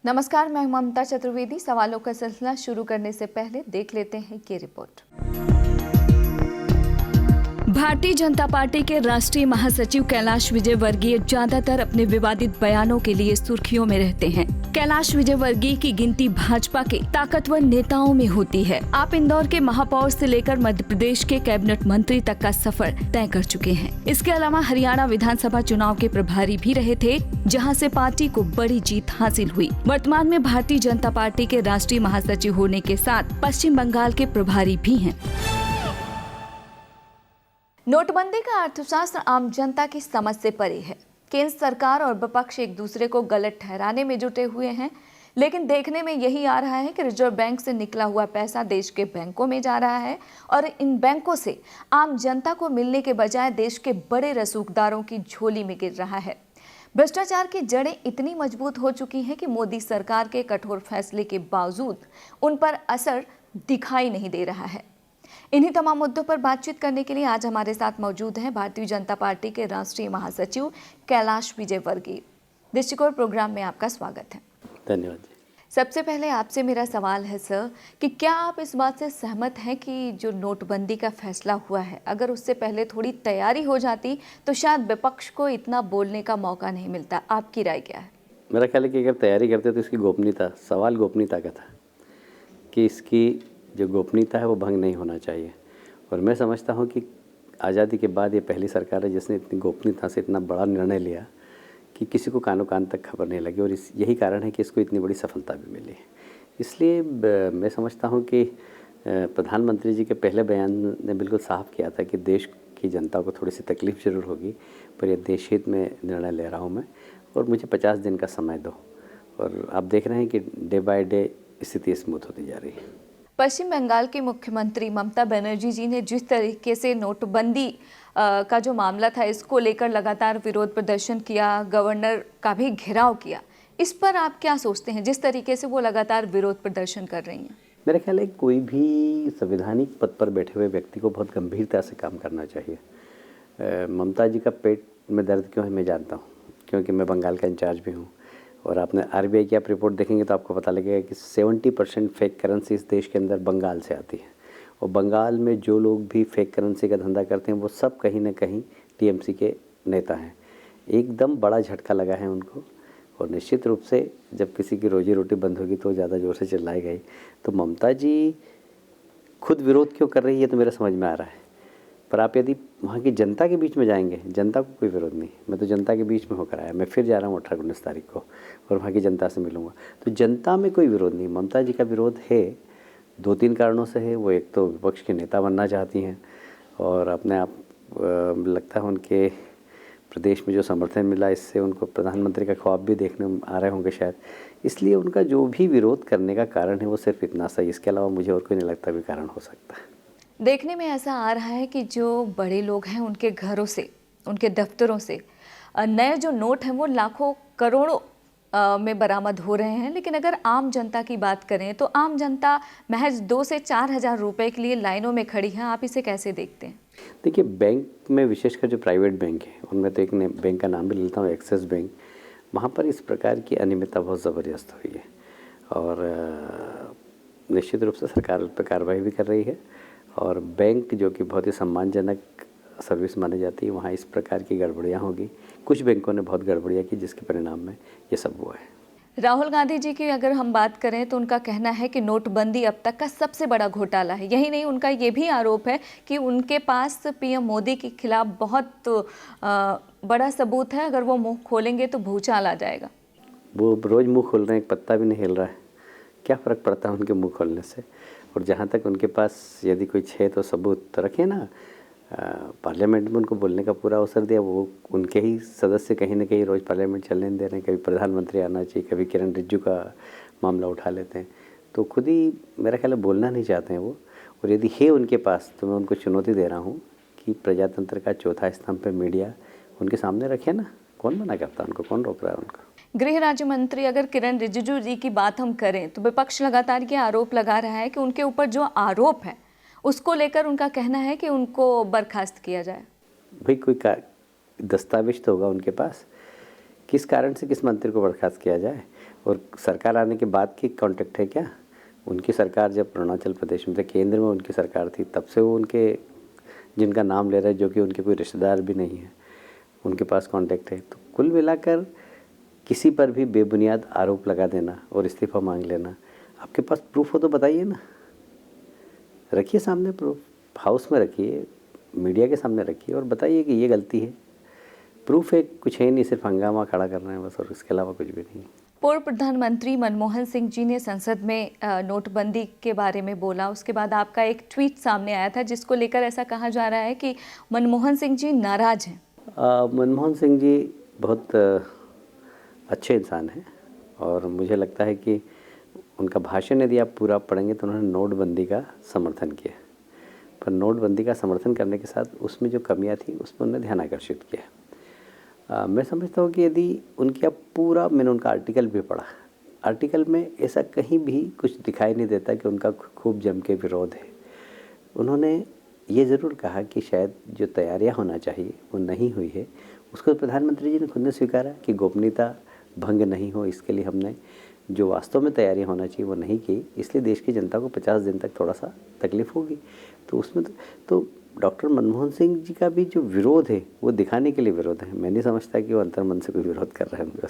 नमस्कार, मैं ममता चतुर्वेदी। सवालों का सिलसिला शुरू करने से पहले देख लेते हैं ये रिपोर्ट। भारतीय जनता पार्टी के राष्ट्रीय महासचिव कैलाश विजयवर्गीय ज्यादातर अपने विवादित बयानों के लिए सुर्खियों में रहते हैं। कैलाश विजयवर्गीय की गिनती भाजपा के ताकतवर नेताओं में होती है। आप इंदौर के महापौर से लेकर मध्य प्रदेश के कैबिनेट मंत्री तक का सफर तय कर चुके हैं। इसके अलावा हरियाणा विधानसभा चुनाव के प्रभारी भी रहे थे, जहां से पार्टी को बड़ी जीत हासिल हुई। वर्तमान में भारतीय जनता पार्टी के राष्ट्रीय महासचिव होने के साथ पश्चिम बंगाल के प्रभारी भी हैं। नोटबंदी का अर्थशास्त्र आम जनता की समझ से परे है। केंद्र सरकार और विपक्ष एक दूसरे को गलत ठहराने में जुटे हुए हैं, लेकिन देखने में यही आ रहा है कि रिजर्व बैंक से निकला हुआ पैसा देश के बैंकों में जा रहा है और इन बैंकों से आम जनता को मिलने के बजाय देश के बड़े रसूखदारों की झोली में गिर रहा है। भ्रष्टाचार की जड़ें इतनी मजबूत हो चुकी हैं कि मोदी सरकार के कठोर फैसले के बावजूद उन पर असर दिखाई नहीं दे रहा है। इन्हीं तमाम मुद्दों पर बातचीत करने के लिए आज हमारे साथ मौजूद हैं भारतीय जनता पार्टी के राष्ट्रीय महासचिव कैलाश विजयवर्गीय। दृष्टिकोण प्रोग्राम में आपका स्वागत है। धन्यवाद जी। सबसे पहले आपसे मेरा सवाल है सर कि क्या आप इस बात से सहमत हैं कि जो नोटबंदी का फैसला हुआ है, अगर उससे पहले थोड़ी तैयारी हो जाती तो शायद विपक्ष को इतना बोलने का मौका नहीं मिलता? आपकी राय क्या है? मेरा ख्याल है कि अगर तैयारी करते तो इसकी गोपनीयता, सवाल गोपनीयता का था कि इसकी जो गोपनीयता है वो भंग नहीं होना चाहिए। और मैं समझता हूँ कि आज़ादी के बाद ये पहली सरकार है जिसने इतनी गोपनीयता से इतना बड़ा निर्णय लिया कि किसी को कानों कान तक खबर नहीं लगी, और यही कारण है कि इसको इतनी बड़ी सफलता भी मिली है। इसलिए मैं समझता हूँ कि प्रधानमंत्री जी के पहले बयान ने बिल्कुल साफ किया था कि देश की जनता को थोड़ी सी तकलीफ़ जरूर होगी, पर यह देश हित में निर्णय ले रहा हूँ मैं, और मुझे 50 दिन का समय दो। और आप देख रहे हैं कि डे बाय डे स्थिति स्मूथ होती जा रही है। पश्चिम बंगाल की मुख्यमंत्री ममता बनर्जी जी ने जिस तरीके से नोटबंदी का जो मामला था, इसको लेकर लगातार विरोध प्रदर्शन किया, गवर्नर का भी घेराव किया, इस पर आप क्या सोचते हैं जिस तरीके से वो लगातार विरोध प्रदर्शन कर रही हैं? मेरे ख्याल है कोई भी संवैधानिक पद पर बैठे हुए व्यक्ति को बहुत गंभीरता से काम करना चाहिए। ममता जी का पेट में दर्द क्यों है मैं जानता हूँ, क्योंकि मैं बंगाल का इंचार्ज भी हूँ। और आपने आरबीआई की आप रिपोर्ट देखेंगे तो आपको पता लगेगा कि 70% फेक करेंसी इस देश के अंदर बंगाल से आती है। और बंगाल में जो लोग भी फेक करेंसी का धंधा करते हैं वो सब कहीं ना कहीं टीएमसी के नेता हैं। एकदम बड़ा झटका लगा है उनको, और निश्चित रूप से जब किसी की रोजी रोटी बंद होगी तो ज़्यादा ज़ोर से चिल्लाई गई। तो ममता जी खुद विरोध क्यों कर रही है तो मेरा समझ में आ रहा है, पर आप यदि वहाँ की जनता के बीच में जाएंगे, जनता को कोई विरोध नहीं। मैं तो जनता के बीच में होकर आया, मैं फिर जा रहा हूँ 18-19 तारीख को और वहाँ की जनता से मिलूँगा, तो जनता में कोई विरोध नहीं। ममता जी का विरोध है 2-3 कारणों से है। वो एक तो विपक्ष के नेता बनना चाहती हैं, और अपने आप लगता है उनके प्रदेश में जो समर्थन मिला इससे उनको प्रधानमंत्री का ख्वाब भी देखने में आ रहे होंगे शायद, इसलिए उनका जो भी विरोध करने का कारण है वो सिर्फ इतना सा, इसके अलावा मुझे और कोई नहीं लगता भी कारण हो सकता है। देखने में ऐसा आ रहा है कि जो बड़े लोग हैं उनके घरों से, उनके दफ्तरों से नए जो नोट हैं वो लाखों करोड़ों में बरामद हो रहे हैं, लेकिन अगर आम जनता की बात करें तो आम जनता महज 2 से 4 हज़ार रुपये के लिए लाइनों में खड़ी है। आप इसे कैसे देखते हैं? देखिए, बैंक में विशेषकर जो प्राइवेट बैंक है उनमें तो एक बैंक का नाम भी लेता हूँ, एक्सिस बैंक, वहाँ पर इस प्रकार की अनियमितता बहुत ज़बरदस्त हुई है, और निश्चित रूप से सरकार उस पर कार्रवाई भी कर रही है। और बैंक जो कि बहुत ही सम्मानजनक सर्विस मानी जाती है, वहाँ इस प्रकार की गड़बड़ियाँ होगी। कुछ बैंकों ने बहुत गड़बड़ियाँ की जिसके परिणाम में ये सब हुआ है। राहुल गांधी जी की अगर हम बात करें तो उनका कहना है कि नोटबंदी अब तक का सबसे बड़ा घोटाला है। यही नहीं, उनका ये भी आरोप है कि उनके पास पीएम मोदी के खिलाफ बहुत बड़ा सबूत है, अगर वो मुंह खोलेंगे तो भूचाल आ जाएगा। वो रोज़ मुँह खोल रहे हैं, एक पत्ता भी नहीं हिल रहा है, क्या फ़र्क पड़ता है उनके मुँह खोलने से? और जहाँ तक उनके पास यदि कोई है तो सबूत तो रखे ना। पार्लियामेंट में उनको बोलने का पूरा अवसर दिया, वो उनके ही सदस्य कहीं ना कहीं रोज़ पार्लियामेंट चलने दे रहे हैं। कभी प्रधानमंत्री आना चाहिए, कभी किरण रिजिजू का मामला उठा लेते हैं, तो खुद ही मेरा ख्याल है बोलना नहीं चाहते हैं वो। और यदि है उनके पास तो मैं उनको चुनौती दे रहा हूँ कि प्रजातंत्र का चौथा स्तंभ पे मीडिया उनके सामने रखे ना। कौन मना करता है उनको, कौन रोक रहा है उनको? गृह राज्य मंत्री अगर किरण रिजिजू जी की बात हम करें तो विपक्ष लगातार ये आरोप लगा रहा है कि उनके ऊपर जो आरोप है उसको लेकर उनका कहना है कि उनको बर्खास्त किया जाए। भाई कोई दस्तावेज तो होगा उनके पास, किस कारण से किस मंत्री को बर्खास्त किया जाए? और सरकार आने के बाद की कांटेक्ट है क्या? उनकी सरकार जब अरुणाचल प्रदेश में थे, केंद्र में उनकी सरकार थी, तब से वो उनके जिनका नाम ले रहे हैं जो कि उनके कोई रिश्तेदार भी नहीं है, उनके पास कांटेक्ट है। तो कुल मिलाकर किसी पर भी बेबुनियाद आरोप लगा देना और इस्तीफ़ा मांग लेना, आपके पास प्रूफ हो तो बताइए ना, रखिए सामने प्रूफ, हाउस में रखिए, मीडिया के सामने रखिए और बताइए कि ये गलती है। प्रूफ है कुछ है नहीं, सिर्फ हंगामा खड़ा करना है बस, और इसके अलावा कुछ भी नहीं। पूर्व प्रधानमंत्री मनमोहन सिंह जी ने संसद में नोटबंदी के बारे में बोला। उसके बाद आपका एक ट्वीट सामने आया था जिसको लेकर ऐसा कहा जा रहा है कि मनमोहन सिंह जी नाराज हैं। मनमोहन सिंह जी बहुत अच्छे इंसान हैं और मुझे लगता है कि उनका भाषण यदि आप पूरा पढ़ेंगे तो उन्होंने नोटबंदी का समर्थन किया, पर नोटबंदी का समर्थन करने के साथ उसमें जो कमियां थी उस पर उन्होंने ध्यान आकर्षित किया। मैं समझता हूँ कि यदि उनकी आप पूरा, मैंने उनका आर्टिकल भी पढ़ा, आर्टिकल में ऐसा कहीं भी कुछ दिखाई नहीं देता कि उनका खूब जम के विरोध है। उन्होंने ये ज़रूर कहा कि शायद जो तैयारियां होना चाहिए वो नहीं हुई है। उसको प्रधानमंत्री जी ने खुद ने स्वीकारा कि गोपनीयता भंग नहीं हो, इसके लिए हमने जो वास्तव में तैयारी होना चाहिए वो नहीं की, इसलिए देश की जनता को 50 दिन तक थोड़ा सा तकलीफ़ होगी। तो उसमें तो डॉक्टर मनमोहन सिंह जी का भी जो विरोध है वो दिखाने के लिए विरोध है। मैं नहीं समझता कि वो अंतर्मन से कोई विरोध कर रहा है उनका।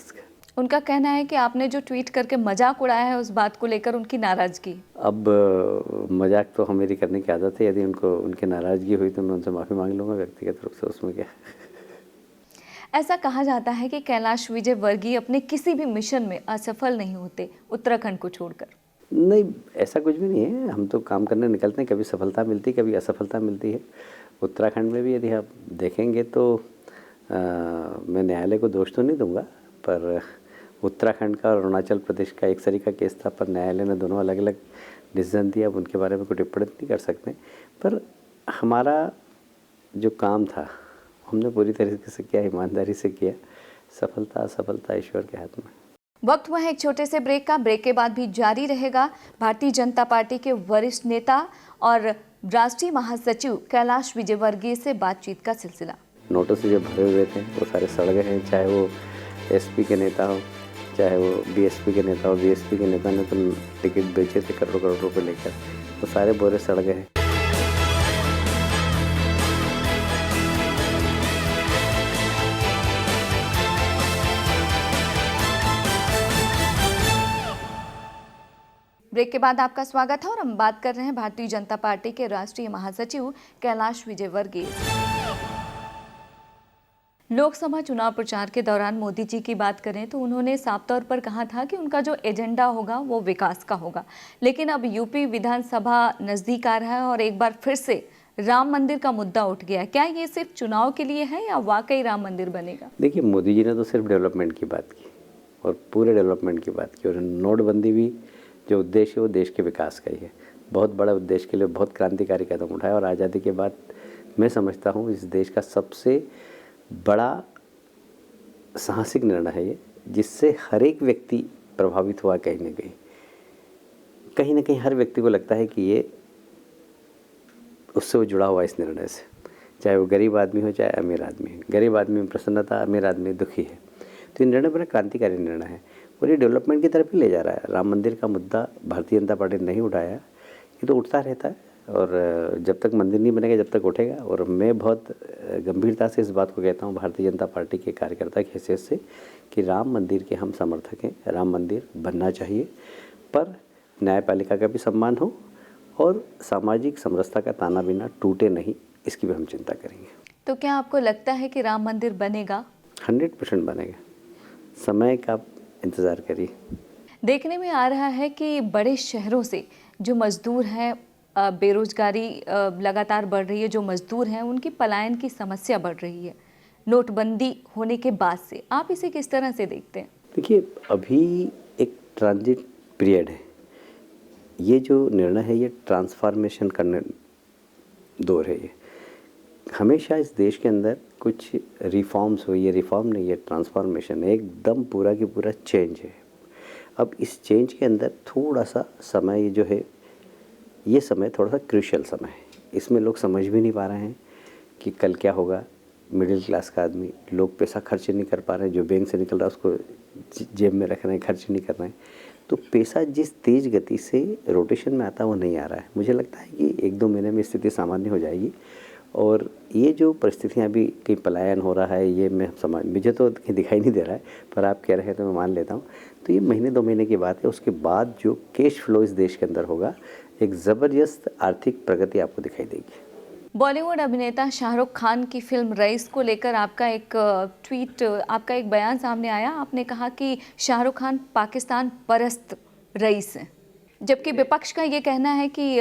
उनका कहना है कि आपने जो ट्वीट करके मजाक उड़ाया है उस बात को लेकर उनकी नाराज़गी। अब मजाक तो मेरी करने की आदत है, यदि उनको उनकी नाराज़गी हुई तो मैं उनसे माफ़ी मांग लूँगा व्यक्तिगत रूप से, उसमें क्या। ऐसा कहा जाता है कि कैलाश विजयवर्गीय अपने किसी भी मिशन में असफल नहीं होते, उत्तराखंड को छोड़कर। नहीं, ऐसा कुछ भी नहीं है। हम तो काम करने निकलते हैं, कभी सफलता मिलती है, कभी असफलता मिलती है। उत्तराखंड में भी यदि आप देखेंगे तो मैं न्यायालय को दोष तो नहीं दूंगा, पर उत्तराखंड का और अरुणाचल प्रदेश का एक सरी का केस था, पर न्यायालय ने दोनों अलग अलग डिसीजन दिया। अब उनके बारे में कोई टिप्पणी नहीं कर सकते, पर हमारा जो काम था हमने पूरी तरीके से किया, ईमानदारी से किया। सफलता असफलता ईश्वर के हाथ में। वक्त हुआ है एक छोटे से ब्रेक का। ब्रेक के बाद भी जारी रहेगा भारतीय जनता पार्टी के वरिष्ठ नेता और राष्ट्रीय महासचिव कैलाश विजयवर्गीय से बातचीत का सिलसिला। नोटों से जो भरे हुए थे वो सारे सड़ गए हैं, चाहे वो एसपी के नेता हो, चाहे वो बीएसपी के नेता हो। बीएसपी के नेता ने तो टिकट बेचे थे करोड़ों करोड़ रुपए लेकर, वो सारे बोरे सड़ गए हैं। ब्रेक के बाद आपका स्वागत है और हम बात कर रहे हैं भारतीय जनता पार्टी के राष्ट्रीय महासचिव कैलाश विजयवर्गीय। लोकसभा चुनाव प्रचार के दौरान मोदी जी की बात करें तो उन्होंने साफ तौर पर कहा था कि उनका जो एजेंडा होगा वो विकास का होगा। लेकिन अब यूपी विधानसभा नजदीक आ रहा है और एक बार फिर से राम मंदिर का मुद्दा उठ गया। क्या ये सिर्फ चुनाव के लिए है या वाकई राम मंदिर बनेगा? देखिए, मोदी जी ने तो सिर्फ डेवलपमेंट की बात की और पूरे डेवलपमेंट की बात की, और नोटबंदी भी जो उद्देश्य है वो देश के विकास का ही है। बहुत बड़ा उद्देश्य के लिए बहुत क्रांतिकारी कदम उठाया और आज़ादी के बाद मैं समझता हूँ इस देश का सबसे बड़ा साहसिक निर्णय है ये, जिससे हर एक व्यक्ति प्रभावित हुआ। कहीं ना कहीं हर व्यक्ति को लगता है कि ये उससे वो जुड़ा हुआ इस निर्णय से, चाहे वो गरीब आदमी हो चाहे अमीर आदमी है। गरीब आदमी में प्रसन्नता, अमीर आदमी दुखी है। तो ये निर्णय बड़ा क्रांतिकारी निर्णय है और ये डेवलपमेंट की तरफ ही ले जा रहा है। राम मंदिर का मुद्दा भारतीय जनता पार्टी ने नहीं उठाया, ये तो उठता रहता है और जब तक मंदिर नहीं बनेगा जब तक उठेगा। और मैं बहुत गंभीरता से इस बात को कहता हूँ भारतीय जनता पार्टी के कार्यकर्ता की हैसियत से कि राम मंदिर के हम समर्थक हैं। राम मंदिर बनना चाहिए, पर न्यायपालिका का भी सम्मान हो और सामाजिक समरसता का ताना बिना टूटे नहीं, इसकी भी हम चिंता करेंगे। तो क्या आपको लगता है कि राम मंदिर बनेगा? 100% बनेगा, समय का इंतज़ार करिए। देखने में आ रहा है कि बड़े शहरों से जो मजदूर हैं, बेरोजगारी लगातार बढ़ रही है, जो मजदूर हैं उनकी पलायन की समस्या बढ़ रही है नोटबंदी होने के बाद से। आप इसे किस तरह से देखते हैं? देखिए, अभी एक ट्रांजिट पीरियड है। ये जो निर्णय है ये ट्रांसफॉर्मेशन करने दौर है। ये हमेशा इस देश के अंदर कुछ रिफॉर्म्स हुई, ये रिफॉर्म नहीं, ये ट्रांसफॉर्मेशन है। एकदम पूरा की पूरा चेंज है। अब इस चेंज के अंदर थोड़ा सा समय जो है, ये समय थोड़ा सा क्रूशियल समय है। इसमें लोग समझ भी नहीं पा रहे हैं कि कल क्या होगा, मिडिल क्लास का आदमी, लोग पैसा खर्च नहीं कर पा रहे हैं, जो बैंक से निकल रहा है उसको जेब में रख रहे हैं, खर्च नहीं कर रहे हैं। तो पैसा जिस तेज़ गति से रोटेशन में आता है वो नहीं आ रहा है। मुझे लगता है कि 1-2 महीने में स्थिति सामान्य हो जाएगी और ये जो परिस्थितियाँ अभी कहीं पलायन हो रहा है, ये मैं समझ, मुझे तो कहीं दिखाई नहीं दे रहा है, पर आप कह रहे हैं तो मैं मान लेता हूँ। तो ये महीने 2 महीने की बात है, उसके बाद जो कैश फ्लो इस देश के अंदर होगा, एक ज़बरदस्त आर्थिक प्रगति आपको दिखाई देगी। बॉलीवुड अभिनेता शाहरुख खान की फिल्म रईस को लेकर आपका एक ट्वीट, आपका एक बयान सामने आया। आपने कहा कि शाहरुख खान पाकिस्तान परस्त रईस हैं, जबकि विपक्ष का ये कहना है कि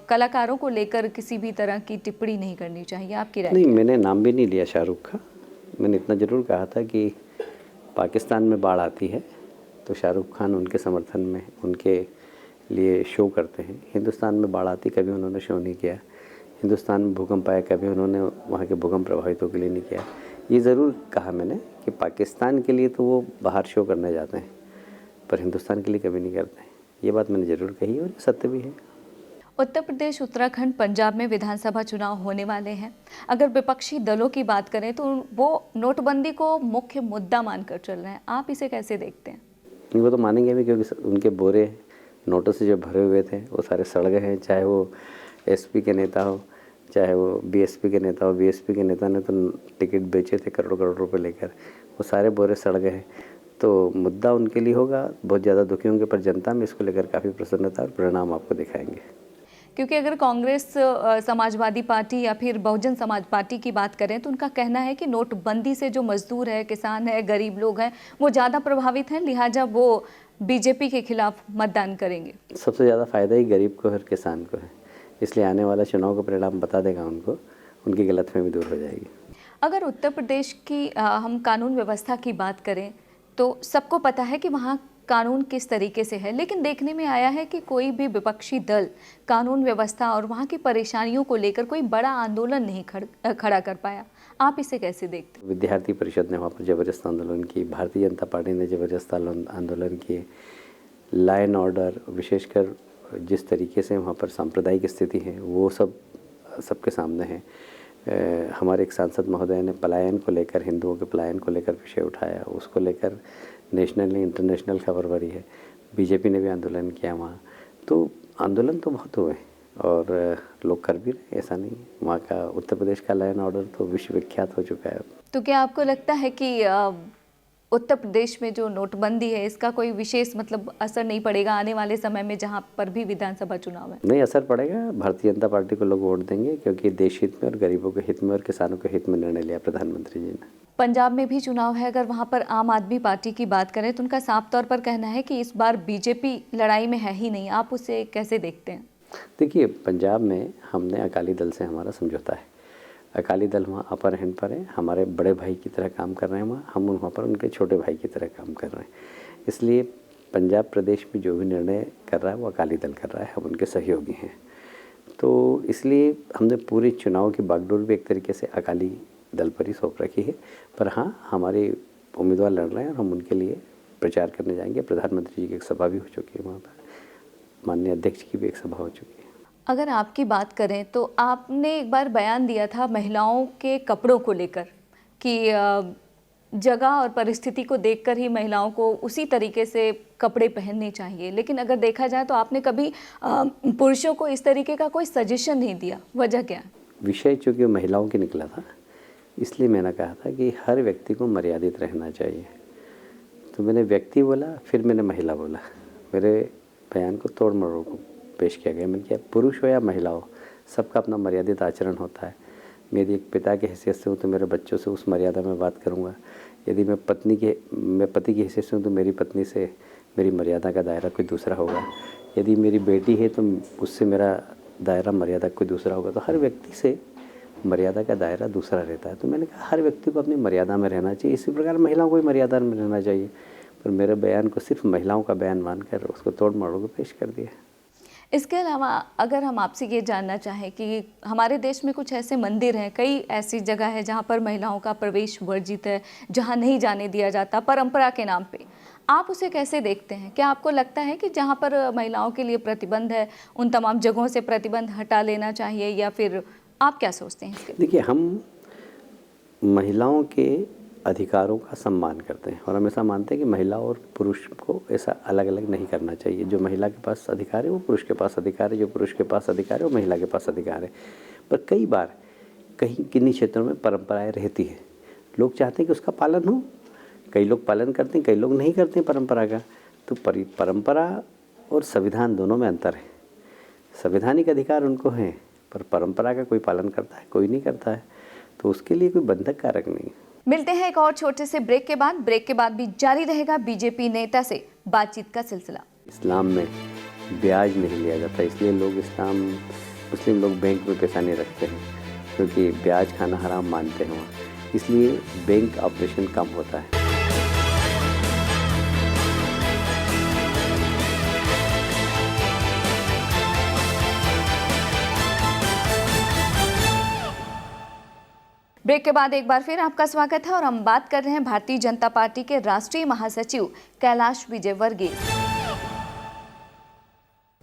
कलाकारों को लेकर किसी भी तरह की टिप्पणी नहीं करनी चाहिए। आपकी राय नहीं, क्या है? मैंने नाम भी नहीं लिया शाहरुख का। मैंने इतना ज़रूर कहा था कि पाकिस्तान में बाढ़ आती है तो शाहरुख खान उनके समर्थन में, उनके लिए शो करते हैं। हिंदुस्तान में बाढ़ आती, कभी उन्होंने शो नहीं किया। हिंदुस्तान में भूकंप आया, कभी उन्होंने वहाँ के भूकंप प्रभावितों के लिए नहीं किया। ये ज़रूर कहा मैंने कि पाकिस्तान के लिए तो वो बाहर शो करने जाते हैं, पर हिंदुस्तान के लिए कभी नहीं करते हैं। ये बात मैंने ज़रूर कही और सत्य भी है। उत्तर प्रदेश, उत्तराखंड, पंजाब में विधानसभा चुनाव होने वाले हैं। अगर विपक्षी दलों की बात करें तो वो नोटबंदी को मुख्य मुद्दा मानकर चल रहे हैं। आप इसे कैसे देखते हैं? वो तो मानेंगे भी, क्योंकि उनके बोरे नोटों से जो भरे हुए थे वो सारे सड़ गए हैं। चाहे वो एसपी के नेता हो, चाहे वो बीएसपी के नेता हो। बीएसपी के नेता ने तो टिकट बेचे थे करोड़ करोड़ रुपए लेकर, वो सारे बोरे सड़ गए हैं। तो मुद्दा उनके लिए होगा, बहुत ज़्यादा दुखी होंगे, पर जनता में इसको लेकर काफ़ी प्रसन्नता और परिणाम आपको दिखाएंगे। क्योंकि अगर कांग्रेस, समाजवादी पार्टी या फिर बहुजन समाज पार्टी की बात करें तो उनका कहना है कि नोटबंदी से जो मजदूर है, किसान है, गरीब लोग हैं, वो ज़्यादा प्रभावित हैं, लिहाजा वो बीजेपी के खिलाफ मतदान करेंगे। सबसे ज़्यादा फ़ायदा ही गरीब को और किसान को है, इसलिए आने वाला चुनाव का परिणाम बता देगा उनको, उनकी गलतफहमी दूर हो जाएगी। अगर उत्तर प्रदेश की हम कानून व्यवस्था की बात करें तो सबको पता है कि वहाँ कानून किस तरीके से है, लेकिन देखने में आया है कि कोई भी विपक्षी दल कानून व्यवस्था और वहाँ की परेशानियों को लेकर कोई बड़ा आंदोलन नहीं खड़ा कर पाया। आप इसे कैसे देखते हैं? विद्यार्थी परिषद ने वहाँ पर ज़बरदस्त आंदोलन की, भारतीय जनता पार्टी ने ज़बरदस्त आंदोलन किए। लॉ एंड ऑर्डर, विशेषकर जिस तरीके से वहाँ पर सांप्रदायिक स्थिति है वो सब सबके सामने है। हमारे एक सांसद महोदय ने पलायन को लेकर, हिंदुओं के पलायन को लेकर विषय उठाया, उसको लेकर नेशनल इंटरनेशनल खबर भरी है। बीजेपी ने भी आंदोलन किया वहाँ। तो आंदोलन तो बहुत हुए और लोग कर भी रहे, ऐसा नहीं। वहाँ का उत्तर प्रदेश का लॉ एंड ऑर्डर तो विश्व विख्यात हो चुका है। तो क्या आपको लगता है कि उत्तर प्रदेश में जो नोटबंदी है इसका कोई विशेष मतलब असर नहीं पड़ेगा आने वाले समय में, जहाँ पर भी विधानसभा चुनाव है? नहीं, असर पड़ेगा। भारतीय जनता पार्टी को लोग वोट देंगे, क्योंकि देश हित में और गरीबों के हित में और किसानों के हित में निर्णय लिया प्रधानमंत्री जी ने। पंजाब में भी चुनाव है। अगर वहाँ पर आम आदमी पार्टी की बात करें तो उनका साफ तौर पर कहना है कि इस बार बीजेपी लड़ाई में है ही नहीं। आप उसे कैसे देखते हैं? देखिए, पंजाब में हमने अकाली दल से हमारा समझौता है। अकाली दल वहाँ अपर हैंड पर है, हमारे बड़े भाई की तरह काम कर रहे हैं वहाँ, हम वहाँ पर उनके छोटे भाई की तरह काम कर रहे हैं। इसलिए पंजाब प्रदेश में जो भी निर्णय कर रहा है वो अकाली दल कर रहा है, हम उनके सहयोगी हैं। तो इसलिए हमने पूरे चुनाव की बागडोर भी एक तरीके से अकाली दल पर ही सौंप रखी है। पर हाँ, हमारे उम्मीदवार लड़ रहे हैं और हम उनके लिए प्रचार करने जाएंगे। प्रधानमंत्री जी की एक सभा भी हो चुकी है वहाँ पर, माननीय अध्यक्ष की भी एक सभा हो चुकी है। अगर आपकी बात करें तो आपने एक बार बयान दिया था महिलाओं के कपड़ों को लेकर कि जगह और परिस्थिति को देखकर ही महिलाओं को उसी तरीके से कपड़े पहनने चाहिए, लेकिन अगर देखा जाए तो आपने कभी पुरुषों को इस तरीके का कोई सजेशन नहीं दिया। वजह क्या है? विषय चूँकि महिलाओं की निकला था, इसलिए मैंने कहा था कि हर व्यक्ति को मर्यादित रहना चाहिए। तो मैंने व्यक्ति बोला, फिर मैंने महिला बोला। मेरे बयान को तोड़ मरोड़ को पेश किया गया। मैंने कहा पुरुष हो या महिला हो, सबका अपना मर्यादित आचरण होता है। मेरी एक पिता की हैसियत से हूँ तो मेरे बच्चों से उस मर्यादा में बात करूँगा। यदि मैं पति की हैसियत से हूँ तो मेरी पत्नी से मेरी मर्यादा का दायरा कोई दूसरा होगा। यदि मेरी बेटी है तो उससे मेरा दायरा मर्यादा कोई दूसरा होगा। तो हर व्यक्ति से मर्यादा का दायरा दूसरा रहता है। तो मैंने कहा हर व्यक्ति को अपनी मर्यादा में रहना चाहिए, इसी प्रकार महिलाओं को भी मर्यादा में रहना चाहिए। पर मेरे बयान को सिर्फ महिलाओं का बयान मानकर उसको तोड़ मरोड़ को पेश कर दिया। इसके अलावा अगर हम आपसे ये जानना चाहें कि हमारे देश में कुछ ऐसे मंदिर हैं, कई ऐसी जगह है जहाँ पर महिलाओं का प्रवेश वर्जित है, जहाँ नहीं जाने दिया जाता परंपरा के नाम पे, आप उसे कैसे देखते हैं? क्या आपको लगता है कि जहाँ पर महिलाओं के लिए प्रतिबंध है उन तमाम जगहों से प्रतिबंध हटा लेना चाहिए, या फिर आप क्या सोचते हैं इसके? देखिए, हम महिलाओं के अधिकारों का सम्मान करते हैं और हमेशा मानते हैं कि महिला और पुरुष को ऐसा अलग अलग नहीं करना चाहिए। जो महिला के पास अधिकार है वो पुरुष के पास अधिकार है, जो पुरुष के पास अधिकार है वो महिला के पास अधिकार है। पर कई बार कहीं किन्हीं क्षेत्रों में परंपराएं रहती हैं, लोग चाहते हैं कि उसका पालन हो। कई लोग पालन करते हैं, कई लोग नहीं करते हैं परंपरा का। तो परंपरा और संविधान दोनों में अंतर है। संवैधानिक अधिकार उनको हैं, पर परंपरा का कोई पालन करता है, कोई नहीं करता है। तो उसके लिए कोई बंधक कारक नहीं है। मिलते हैं एक और छोटे से ब्रेक के बाद भी जारी रहेगा बीजेपी नेता से बातचीत का सिलसिला। इस्लाम में ब्याज नहीं लिया जाता, इसलिए मुस्लिम लोग बैंक में पैसा नहीं रखते हैं, क्योंकि ब्याज खाना हराम मानते हैं वहाँ, इसलिए बैंक ऑपरेशन कम होता है। ब्रेक के बाद एक बार फिर आपका स्वागत है और हम बात कर रहे हैं भारतीय जनता पार्टी के राष्ट्रीय महासचिव कैलाश विजयवर्गीय।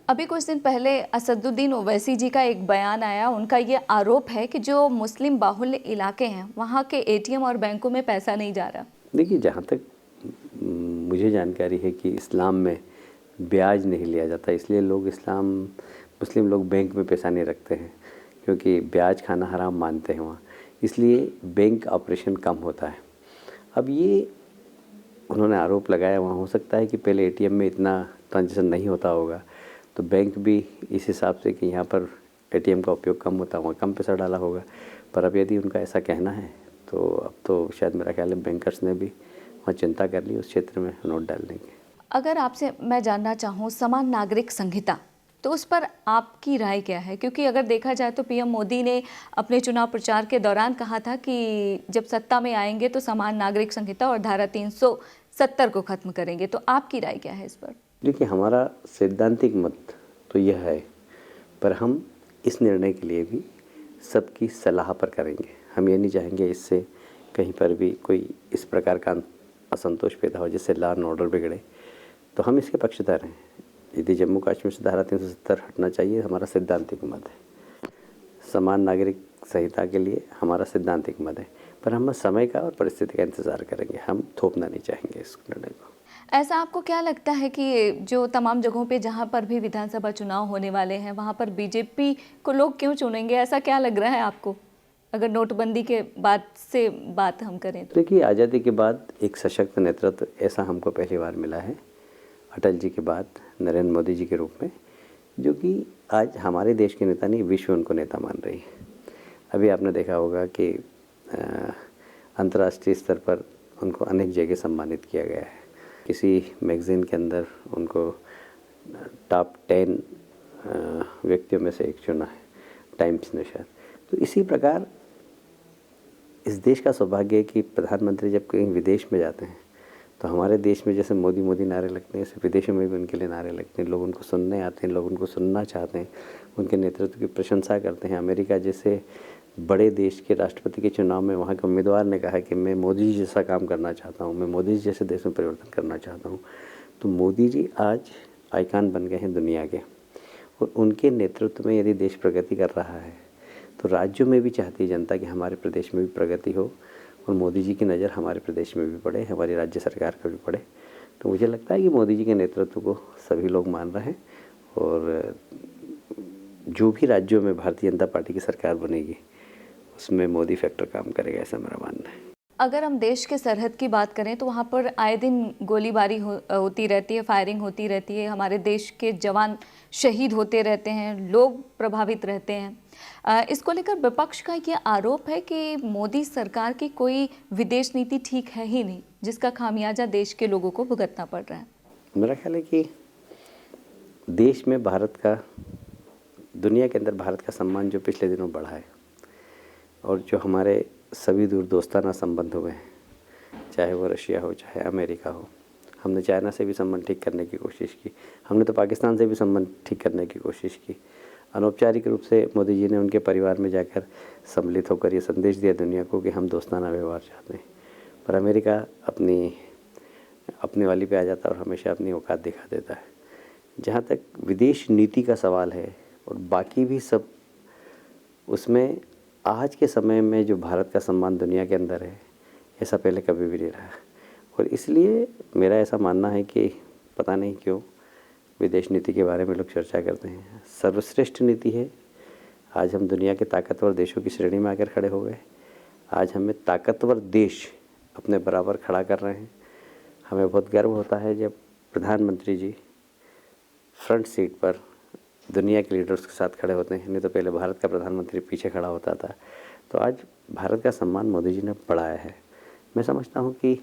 अभी कुछ दिन पहले असदुद्दीन ओवैसी जी का एक बयान आया। उनका ये आरोप है कि जो मुस्लिम बाहुल्य इलाके हैं वहाँ के एटीएम और बैंकों में पैसा नहीं जा रहा। देखिए, जहाँ तक मुझे जानकारी है कि इस्लाम में ब्याज नहीं लिया जाता, इसलिए मुस्लिम लोग बैंक में पैसा नहीं रखते हैं, क्योंकि ब्याज खाना हराम मानते हैं वहाँ, इसलिए बैंक ऑपरेशन कम होता है। अब ये उन्होंने आरोप लगाया, वहाँ हो सकता है कि पहले एटीएम में इतना ट्रांजैक्शन नहीं होता होगा, तो बैंक भी इस हिसाब से कि यहाँ पर एटीएम का उपयोग कम होता है, वहाँ कम पैसा डाला होगा। पर अब यदि उनका ऐसा कहना है तो अब तो शायद मेरा ख्याल है बैंकर्स ने भी वहाँ चिंता कर ली, उस क्षेत्र में नोट डाल देंगे। अगर आपसे मैं जानना चाहूँ समान नागरिक संहिता, तो उस पर आपकी राय क्या है? क्योंकि अगर देखा जाए तो पीएम मोदी ने अपने चुनाव प्रचार के दौरान कहा था कि जब सत्ता में आएंगे तो समान नागरिक संहिता और धारा 370 को खत्म करेंगे। तो आपकी राय क्या है इस पर? देखिए, हमारा सैद्धांतिक मत तो यह है, पर हम इस निर्णय के लिए भी सबकी सलाह पर करेंगे। हम ये नहीं चाहेंगे इससे कहीं पर भी कोई इस प्रकार का असंतोष पैदा हो जिससे लॉ एंड ऑर्डर बिगड़े। तो हम इसके पक्षधर हैं। यदि जम्मू कश्मीर से धारा 370 हटना चाहिए, हमारा सैद्धांतिक मत है। समान नागरिक संहिता के लिए हमारा सैद्धांतिक मत है, पर हम समय का और परिस्थिति का इंतज़ार करेंगे। हम थोपना नहीं चाहेंगे इस निर्णय को। ऐसा आपको क्या लगता है कि जो तमाम जगहों पे जहाँ पर भी विधानसभा चुनाव होने वाले हैं वहाँ पर बीजेपी को लोग क्यों चुनेंगे? ऐसा क्या लग रहा है आपको, अगर नोटबंदी के बाद से बात हम करें तो? देखिए, आज़ादी के बाद एक सशक्त नेतृत्व ऐसा हमको पहली बार मिला है, अटल जी के बाद नरेंद्र मोदी जी के रूप में, जो कि आज हमारे देश के नेता नहीं, विश्व उनको नेता मान रही है। अभी आपने देखा होगा कि अंतर्राष्ट्रीय स्तर पर उनको अनेक जगह सम्मानित किया गया है। किसी मैगज़ीन के अंदर उनको टॉप 10 व्यक्तियों में से एक चुना है, टाइम्स ने शायद। तो इसी प्रकार इस देश का सौभाग्य है कि प्रधानमंत्री जब कहीं विदेश में जाते हैं तो हमारे देश में जैसे मोदी मोदी नारे लगते हैं, ऐसे विदेशों में भी उनके लिए नारे लगते हैं। लोग उनको सुनने आते हैं, लोग उनको सुनना चाहते हैं, उनके नेतृत्व की प्रशंसा करते हैं। अमेरिका जैसे बड़े देश के राष्ट्रपति के चुनाव में वहाँ के उम्मीदवार ने कहा कि मैं मोदी जी जैसा काम करना चाहता हूँ, मैं मोदी जी जैसे देश में परिवर्तन करना चाहता हूँ। तो मोदी जी आज आइकॉन बन गए हैं दुनिया के, और उनके नेतृत्व में यदि देश प्रगति कर रहा है तो राज्यों में भी चाहती है जनता कि हमारे प्रदेश में भी प्रगति हो और मोदी जी की नज़र हमारे प्रदेश में भी पड़े, हमारी राज्य सरकार का भी पड़े। तो मुझे लगता है कि मोदी जी के नेतृत्व को सभी लोग मान रहे हैं, और जो भी राज्यों में भारतीय जनता पार्टी की सरकार बनेगी उसमें मोदी फैक्टर काम करेगा, ऐसा मेरा मानना है। अगर हम देश के सरहद की बात करें तो वहाँ पर आए दिन गोलीबारी होती रहती है, फायरिंग होती रहती है, हमारे देश के जवान शहीद होते रहते हैं, लोग प्रभावित रहते हैं। इसको लेकर विपक्ष का ये आरोप है कि मोदी सरकार की कोई विदेश नीति ठीक है ही नहीं, जिसका खामियाजा देश के लोगों को भुगतना पड़ रहा है। मेरा ख्याल है कि देश में भारत का, दुनिया के अंदर भारत का सम्मान जो पिछले दिनों बढ़ा है, और जो हमारे सभी दूर दोस्ताना संबंध हुए हैं, चाहे वो रशिया हो चाहे अमेरिका हो। हमने चाइना से भी संबंध ठीक करने की कोशिश की, हमने तो पाकिस्तान से भी संबंध ठीक करने की कोशिश की। अनौपचारिक रूप से मोदी जी ने उनके परिवार में जाकर सम्मिलित होकर ये संदेश दिया दुनिया को कि हम दोस्ताना व्यवहार चाहते हैं। पर अमेरिका अपनी वाली पे आ जाता है और हमेशा अपनी औकात दिखा देता है। जहाँ तक विदेश नीति का सवाल है और बाकी भी सब, उसमें आज के समय में जो भारत का सम्मान दुनिया के अंदर है, ऐसा पहले कभी भी नहीं रहा। और इसलिए मेरा ऐसा मानना है कि पता नहीं क्यों विदेश नीति के बारे में लोग चर्चा करते हैं। सर्वश्रेष्ठ नीति है। आज हम दुनिया के ताकतवर देशों की श्रेणी में आकर खड़े हो गए। आज हमें ताकतवर देश अपने बराबर खड़ा कर रहे हैं। हमें बहुत गर्व होता है जब प्रधानमंत्री जी फ्रंट सीट पर दुनिया के लीडर्स के साथ खड़े होते हैं। नहीं तो पहले भारत का प्रधानमंत्री पीछे खड़ा होता था। तो आज भारत का सम्मान मोदी जी ने बढ़ाया है। मैं समझता हूँ कि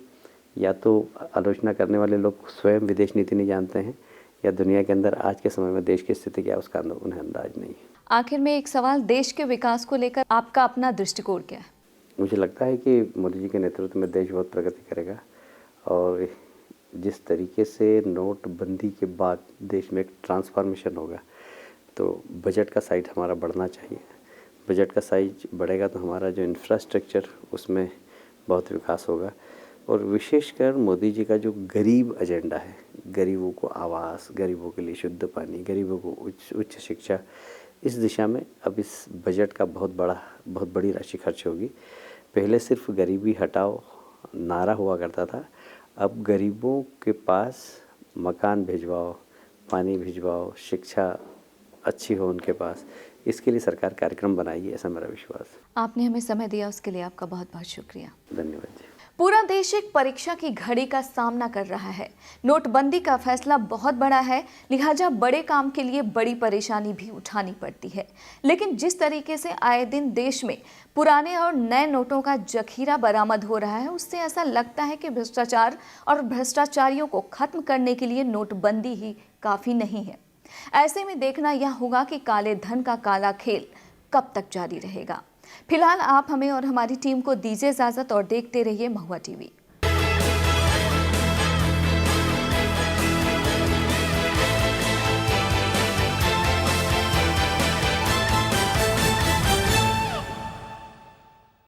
या तो आलोचना करने वाले लोग स्वयं विदेश नीति नहीं जानते हैं, या दुनिया के अंदर आज के समय में देश की स्थिति क्या है उसका उन्हें अंदाज नहीं है। आखिर में एक सवाल, देश के विकास को लेकर आपका अपना दृष्टिकोण क्या है? मुझे लगता है कि मोदी जी के नेतृत्व में देश बहुत प्रगति करेगा। और जिस तरीके से नोटबंदी के बाद देश में एक ट्रांसफॉर्मेशन होगा, तो बजट का साइज हमारा बढ़ना चाहिए। बजट का साइज बढ़ेगा तो हमारा जो इंफ्रास्ट्रक्चर उसमें बहुत विकास होगा। और विशेषकर मोदी जी का जो गरीब एजेंडा है, गरीबों को आवास, गरीबों के लिए शुद्ध पानी, गरीबों को उच्च शिक्षा, इस दिशा में अब इस बजट का बहुत बड़ी राशि खर्च होगी। पहले सिर्फ गरीबी हटाओ नारा हुआ करता था, अब गरीबों के पास मकान भिजवाओ, पानी भिजवाओ, शिक्षा अच्छी हो उनके पास, इसके लिए सरकार कार्यक्रम बनाएगी, ऐसा मेरा विश्वास है। आपने हमें समय दिया, उसके लिए आपका बहुत बहुत शुक्रिया। धन्यवाद जी। पूरा देश एक परीक्षा की घड़ी का सामना कर रहा है। नोटबंदी का फैसला बहुत बड़ा है, लिहाजा बड़े काम के लिए बड़ी परेशानी भी उठानी पड़ती है। लेकिन जिस तरीके से आए दिन देश में पुराने और नए नोटों का जखीरा बरामद हो रहा है, उससे ऐसा लगता है कि भ्रष्टाचार और भ्रष्टाचारियों को खत्म करने के लिए नोटबंदी ही काफ़ी नहीं है। ऐसे में देखना यह होगा कि काले धन का काला खेल कब तक जारी रहेगा। फिलहाल आप हमें और हमारी टीम को दीजिए इजाजत और देखते रहिए महुआ टीवी।